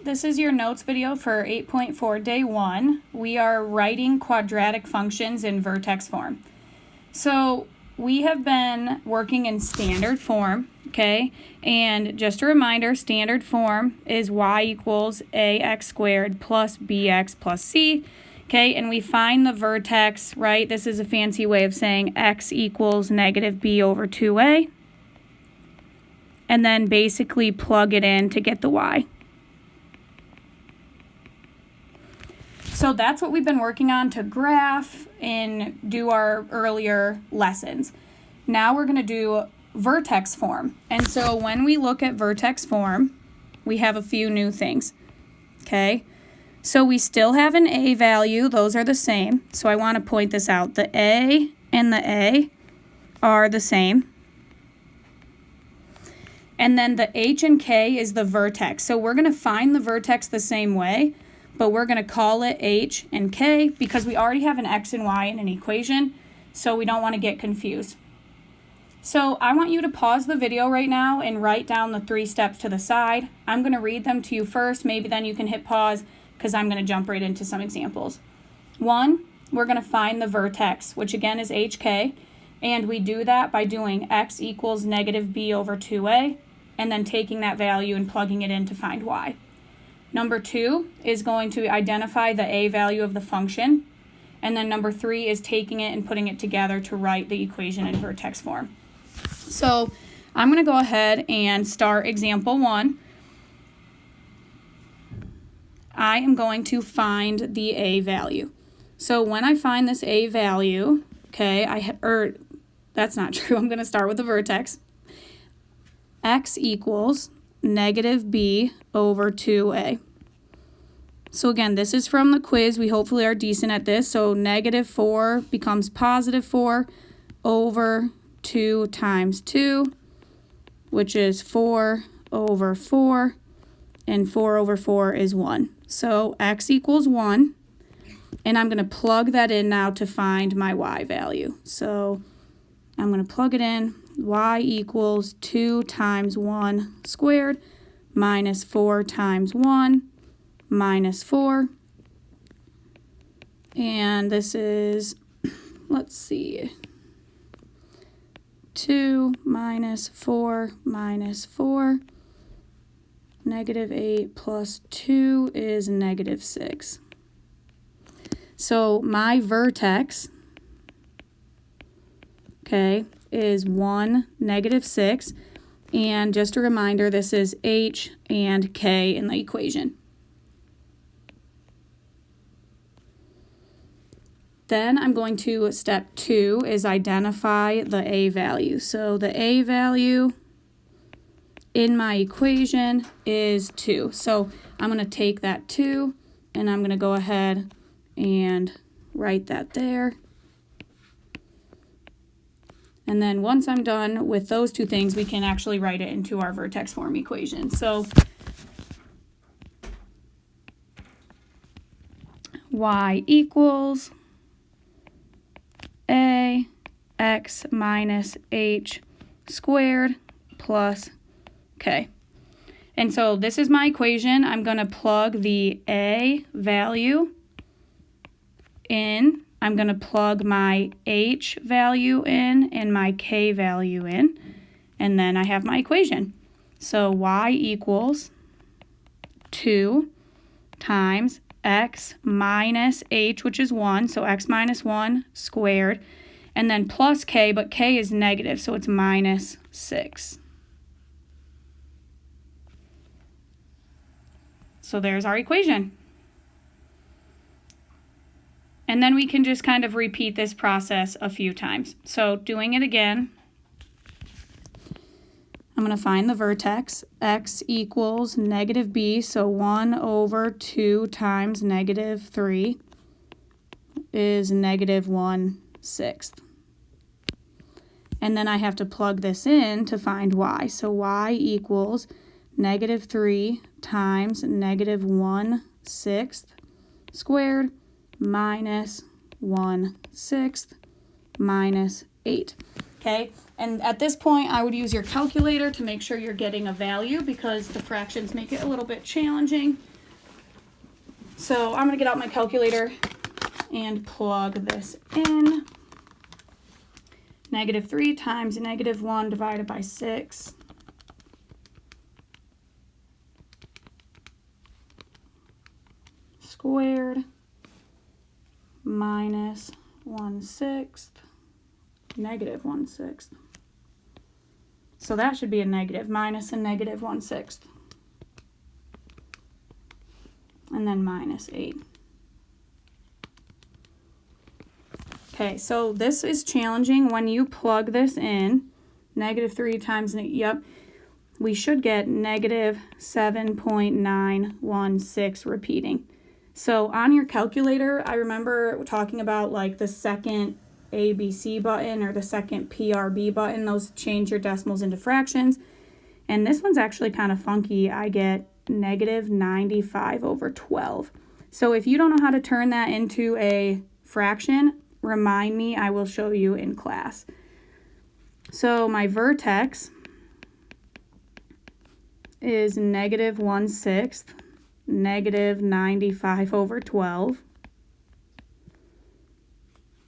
This is your notes video for 8.4 day 1. We are writing quadratic functions in vertex form. So we have been working in standard form, okay? And just a reminder, standard form is y equals ax squared plus bx plus c, okay? And we find the vertex, right? This is a fancy way of saying x equals negative b over 2a. And then basically plug it in to get the y. So that's what we've been working on to graph and do our earlier lessons. Now we're going to do vertex form. And so when we look at vertex form, we have a few new things. Okay? So we still have an a value. Those are the same. So I want to point this out. The a and the a are the same. And then the h and k is the vertex. So we're going to find the vertex the same way, but we're going to call it h and k because we already have an x and y in an equation, so we don't want to get confused. So I want you to pause the video right now and write down the 3 steps to the side. I'm going to read them to you first. Maybe then you can hit pause because I'm going to jump right into some examples. 1, we're going to find the vertex, which again is hk, and we do that by doing x equals negative b over 2a, and then taking that value and plugging it in to find y. Number 2 is going to identify the a value of the function. And then number 3 is taking it and putting it together to write the equation in vertex form. So I'm going to go ahead and start example 1. I am going to find the a value. So when I find this a value, okay, that's not true. I'm going to start with the vertex. X equals negative b over 2a. So again, this is from the quiz. We hopefully are decent at this. So negative 4 becomes positive 4 over 2 times 2, which is 4 over 4, and 4 over 4 is 1. So x equals 1, and I'm going to plug that in now to find my y value. So I'm going to plug it in. Y equals 2 times 1 squared minus 4 times 1 minus 4. And this is, let's see, 2 minus 4 minus 4. Negative 8 plus 2 is negative 6. So my vertex, okay, is 1, negative 6, and just a reminder, this is h and k in the equation. Then I'm going to step 2 is identify the a value. So the a value in my equation is 2. So I'm going to take that 2 and I'm going to go ahead and write that there. And then once I'm done with those 2 things, we can actually write it into our vertex form equation. So y equals a x minus h squared plus k. And so this is my equation. I'm going to plug the a value in. I'm going to plug my h value in and my k value in, and then I have my equation. So y equals 2 times x minus h, which is 1, so x minus 1 squared, and then plus k, but k is negative, so it's minus 6. So there's our equation. And then we can just kind of repeat this process a few times. So doing it again, I'm going to find the vertex. X equals negative b, so 1 over 2 times negative 3 is negative 1/6. And then I have to plug this in to find y. So y equals negative 3 times negative 1/6 squared minus 1/6 minus 8. Okay, and at this point I would use your calculator to make sure you're getting a value because the fractions make it a little bit challenging. So I'm going to get out my calculator and plug this in. -3 times -1 divided by 6. Squared minus 1/6, -1/6. So that should be a negative, minus a -1/6. And then minus 8. Okay, so this is challenging. When you plug this in, -3 times, yep, we should get -7.916 repeating. So on your calculator, I remember talking about like the second ABC button or the second PRB button. Those change your decimals into fractions. And this one's actually kind of funky. I get -95/12. So if you don't know how to turn that into a fraction, remind me, I will show you in class. So my vertex is -1/6, -95/12.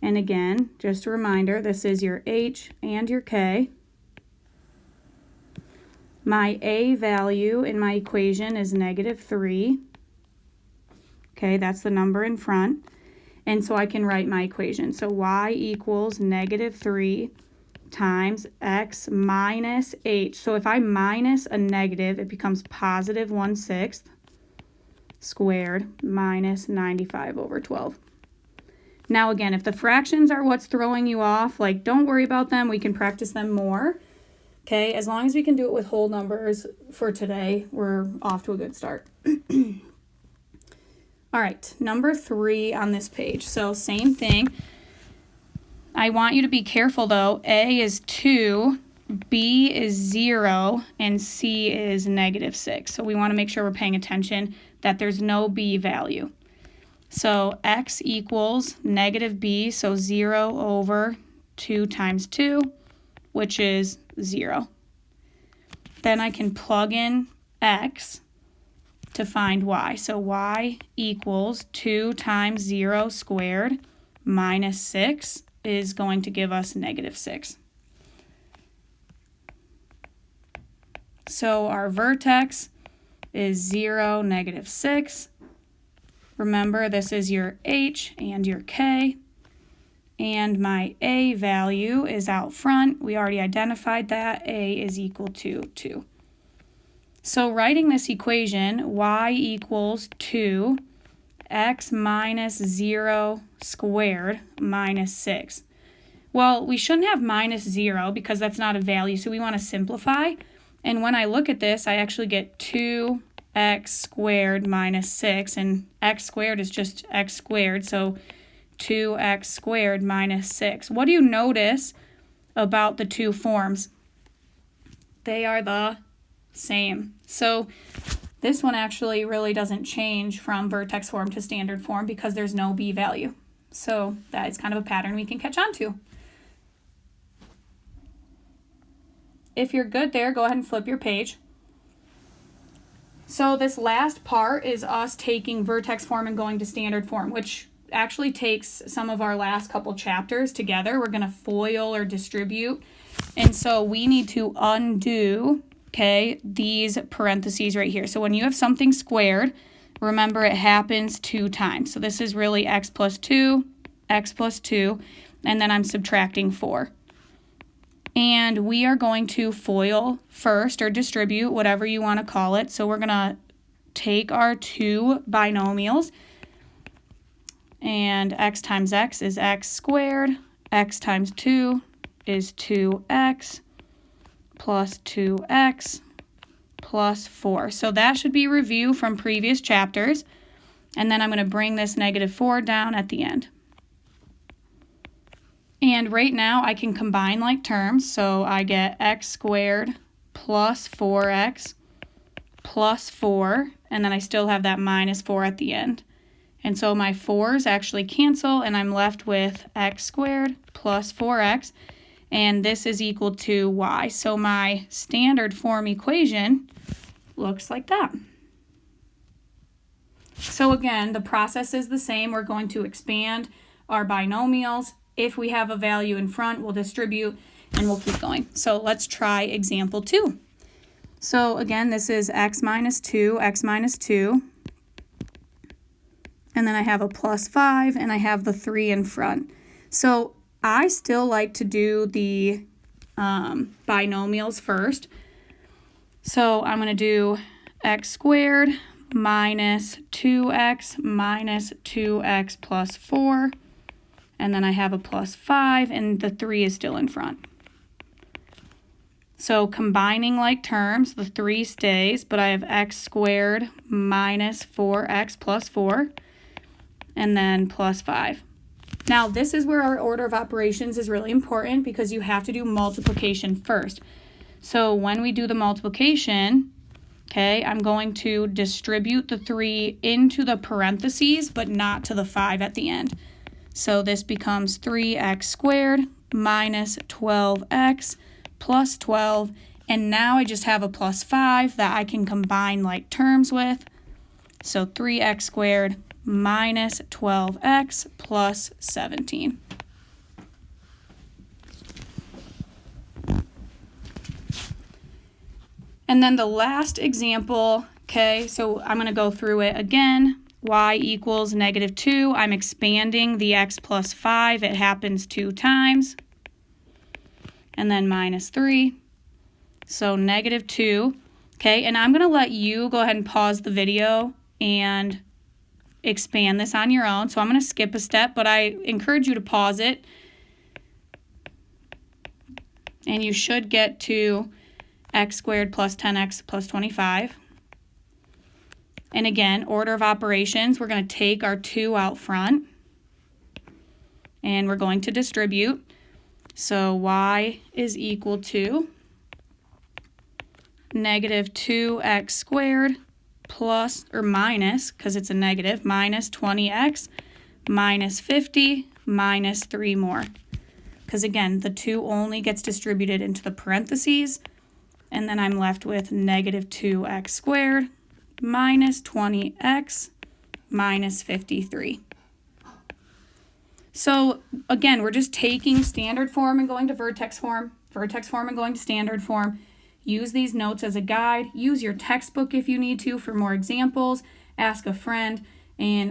And again, just a reminder, this is your H and your K. My A value in my equation is -3. Okay, that's the number in front. And so I can write my equation. So y equals -3 times x minus h. So if I minus a negative, it becomes +1/6 squared minus 95/12. Now again, if the fractions are what's throwing you off, like don't worry about them. We can practice them more. Okay, as long as we can do it with whole numbers for today, we're off to a good start. All right, number 3 on this page. So same thing. I want you to be careful though. A is 2, B is 0, and C is -6. So we want to make sure we're paying attention that there's no B value. So x equals -b, so 0/2 times 2, which is 0. Then I can plug in x to find y. So y equals 2 times 0 squared minus 6 is going to give us -6. So our vertex is 0, -6. Remember, this is your H and your K. And my A value is out front. We already identified that. A is equal to 2. So writing this equation, y equals 2, x minus 0 squared minus 6. Well, we shouldn't have minus 0 because that's not a value, so we want to simplify. And when I look at this, I actually get 2x squared minus 6, and x squared is just x squared, so 2x squared minus 6. What do you notice about the two forms? They are the same. So this one actually really doesn't change from vertex form to standard form because there's no B value. So that is kind of a pattern we can catch on to. If you're good there, go ahead and flip your page. So this last part is us taking vertex form and going to standard form, which actually takes some of our last couple chapters together. We're going to FOIL or distribute. And so we need to undo, okay, these parentheses right here. So when you have something squared, remember it happens 2 times. So this is really x plus 2, and then I'm subtracting 4. And we are going to FOIL first, or distribute, whatever you want to call it. So we're going to take our two binomials, and x times x is x squared, x times 2 is 2x, plus 2x, plus 4. So that should be review from previous chapters. And then I'm going to bring this -4 down at the end. And right now I can combine like terms, so I get x squared plus 4x plus 4, and then I still have that -4 at the end. And so my 4's actually cancel, and I'm left with x squared plus 4x, and this is equal to y. So my standard form equation looks like that. So again, the process is the same. We're going to expand our binomials. If we have a value in front, we'll distribute and we'll keep going. So let's try example 2. So again, this is x minus 2, and then I have a plus 5, and I have the 3 in front. So I still like to do the binomials first. So I'm going to do x squared minus 2x minus 2x plus 4, and then I have a plus 5, and the 3 is still in front. So combining like terms, the 3 stays, but I have x squared minus 4x plus 4, and then plus 5. Now this is where our order of operations is really important because you have to do multiplication first. So when we do the multiplication, okay, I'm going to distribute the 3 into the parentheses, but not to the 5 at the end. So this becomes 3x squared minus 12x plus 12, and now I just have a plus 5 that I can combine like terms with. So 3x squared minus 12x plus 17. And then the last example, okay, so I'm going to go through it again. Y equals negative 2. I'm expanding the x plus 5. It happens 2 times. And then minus 3. So negative 2. Okay, and I'm going to let you go ahead and pause the video and expand this on your own. So I'm going to skip a step, but I encourage you to pause it. And you should get to x squared plus 10x plus 25. And again, order of operations, we're going to take our 2 out front, and we're going to distribute. So y is equal to negative 2x squared plus, or minus, because it's a negative, minus 20x minus 50 minus 3 more. Because again, the 2 only gets distributed into the parentheses, and then I'm left with negative 2x squared minus 20x minus 53. So again, we're just taking standard form and going to vertex form and going to standard form. Use these notes as a guide. Use your textbook if you need to for more examples. Ask a friend. And